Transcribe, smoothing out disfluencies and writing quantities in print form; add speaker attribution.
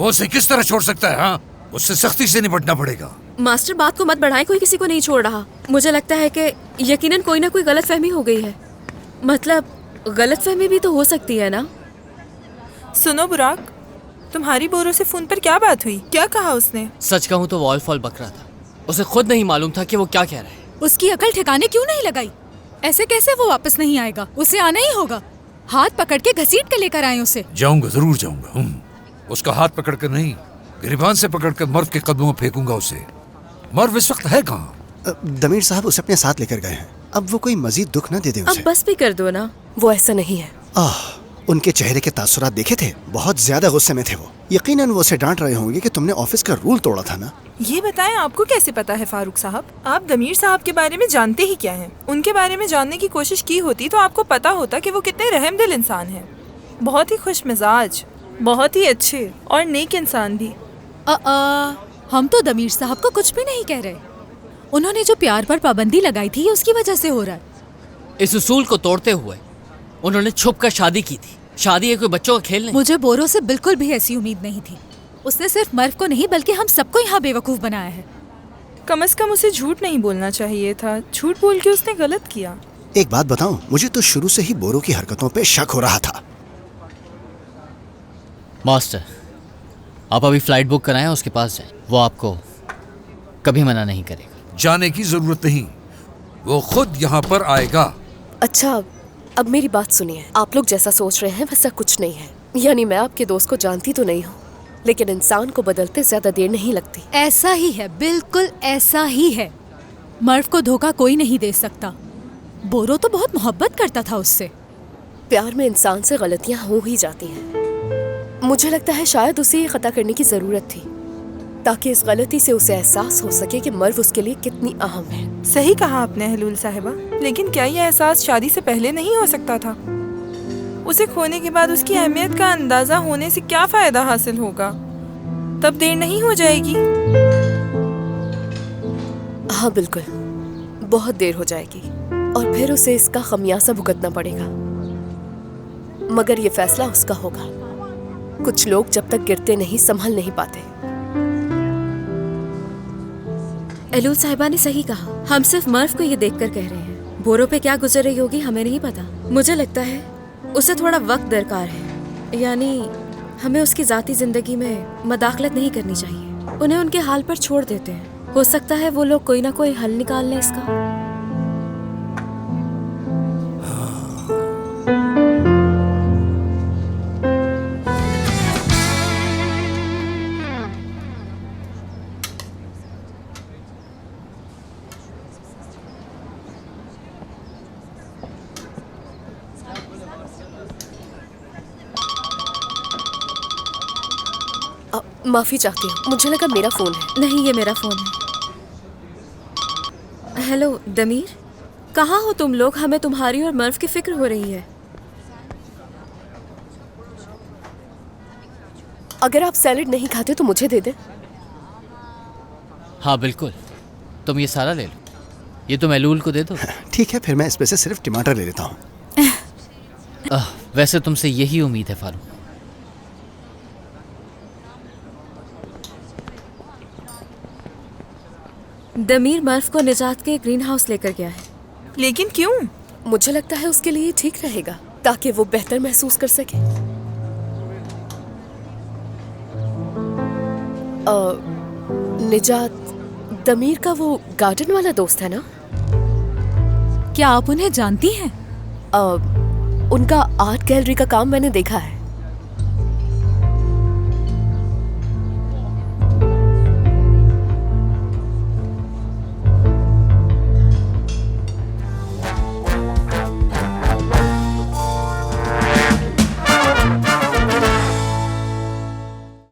Speaker 1: वो उसे किस तरह छोड़ सकता है? हाँ, उससे सख्ती से निपटना पड़ेगा।
Speaker 2: मास्टर बात को मत बढ़ाएं, कोई किसी को नहीं छोड़ रहा। मुझे लगता है कि यकीनन कोई ना कोई गलतफहमी हो गई है। मतलब गलतफहमी भी तो हो सकती है ना।
Speaker 3: सुनो बुराक, तुम्हारी बोरो से फोन पर क्या बात हुई? क्या कहा उसने?
Speaker 4: सच कहूँ तो वॉल फॉल बक रहा था। उसे खुद नहीं मालूम था कि वो क्या कह रहा है।
Speaker 5: उसकी अकल ठिकाने क्यों नहीं लगाई? ऐसे कैसे वो वापस नहीं आएगा? उसे आना ही होगा। हाथ पकड़ के घसीट के लेकर आए उसे।
Speaker 1: जाऊंगा, जरूर जाऊंगा। उसका हाथ पकड़कर नहीं, गिरबान से पकड़कर मर्व के कदमों में फेंकूंगा उसे। मर्व इस वक्त है कहाँ?
Speaker 6: दमीर साहब उसे अपने साथ लेकर गए हैं। अब वो कोई मजीद दुख न दे दे उसे।
Speaker 2: अब बस भी कर दो ना। वो ऐसा नहीं है।
Speaker 6: उनके चेहरे के तासुरात देखे थे, बहुत ज्यादा गुस्से में थे वो। यकीनन वो उसे डांट रहे होंगे कि तुमने ऑफिस का रूल तोड़ा था ना।
Speaker 3: ये बताएं, आपको कैसे पता है फारूक साहब? आप दमीर साहब के बारे में जानते ही क्या हैं? उनके बारे में जानने की कोशिश की होती तो आपको पता होता कि वो कितने रहमदिल इंसान हैं। बहुत ही खुश मिजाज, बहुत ही अच्छे और नेक इंसान भी।
Speaker 5: हम तो दमीर साहब को कुछ भी नहीं कह रहे। उन्होंने जो प्यार पर पाबंदी लगाई थी उसकी वजह से हो रहा है।
Speaker 4: इस उसूल को तोड़ते हुए उन्होंने छुप कर शादी की थी। शादी है कोई बच्चों का खेल नहीं।
Speaker 5: मुझे बोरो से बिल्कुल भी ऐसी उम्मीद नहीं थी। उसने सिर्फ मर्व को नहीं बल्कि हम सबको यहाँ बेवकूफ बनाया है।
Speaker 3: कम से कम उसे झूठ नहीं बोलना चाहिए था। झूठ बोल के उसने गलत किया।
Speaker 6: एक बात बताऊं, मुझे तो शुरू से ही बोरो की हरकतों पे शक हो रहा था।
Speaker 4: मास्टर, आप अभी फ्लाइट बुक कराएं, उसके पास जाएं। वो आपको कभी मना नहीं करेगा।
Speaker 1: जाने की जरूरत नहीं, वो खुद यहाँ पर आएगा।
Speaker 2: अच्छा, अब मेरी बात सुनिए। आप लोग जैसा सोच रहे हैं वैसा कुछ नहीं है। यानी मैं आपके दोस्त को जानती तो नहीं हूँ, लेकिन इंसान को बदलते ज्यादा देर नहीं लगती।
Speaker 5: ऐसा ही है, बिल्कुल ऐसा ही है। मर्व को धोखा कोई नहीं दे सकता। बोरो तो बहुत मोहब्बत करता था उससे।
Speaker 2: प्यार में इंसान से गलतियाँ हो ही जाती हैं। मुझे लगता है शायद उसे ये खता करने की जरूरत थी, ताकि इस गलती से उसे एहसास हो सके कि मर्व उसके लिए कितनी अहम है।
Speaker 3: सही कहा आपने हलूल साहिबा, लेकिन क्या यह एहसास शादी से पहले नहीं हो सकता था? उसे खोने के बाद उसकी अहमियत का अंदाजा होने से क्या फायदा हासिल होगा? तब देर नहीं हो जाएगी।
Speaker 2: हाँ बिल्कुल, बहुत देर हो जाएगी और फिर उसे इसका खमियाजा भुगतना पड़ेगा। मगर ये फैसला उसका होगा। कुछ लोग जब तक गिरते नहीं संभल नहीं पाते। एलूल साहिबा ने सही कहा। हम सिर्फ मर्व को ये देखकर कह रहे हैं। बोरो पे क्या गुजर रही होगी हमें नहीं पता। मुझे लगता है उसे थोड़ा वक्त दरकार है। यानी हमें उसकी जाती जिंदगी में मदाखलत नहीं करनी चाहिए। उन्हें उनके हाल पर छोड़ देते हैं। हो सकता है वो लोग कोई ना कोई हल निकाल लें इसका। माफी चाहती हूँ, मुझे लगा मेरा फोन है। नहीं, ये मेरा फोन है। हेलो दमीर, कहाँ हो तुम लोग? हमें तुम्हारी और मर्व की फिक्र हो रही है। अगर आप सैलेड नहीं खाते तो मुझे दे दे।
Speaker 4: हाँ बिल्कुल, तुम ये सारा ले लो। ये तुम एलूल को दे दो।
Speaker 6: ठीक है, फिर मैं इस पे से सिर्फ टमाटर ले लेता हूँ।
Speaker 4: वैसे तुमसे यही उम्मीद है फारूक।
Speaker 2: दमीर मर्व को निजात के ग्रीन हाउस लेकर गया है।
Speaker 3: लेकिन क्यों?
Speaker 2: मुझे लगता है उसके लिए ठीक रहेगा, ताकि वो बेहतर महसूस कर सके। निजात, दमीर का वो गार्डन वाला दोस्त है ना?
Speaker 5: क्या आप उन्हें जानती हैं?
Speaker 2: उनका आर्ट गैलरी का काम मैंने देखा है।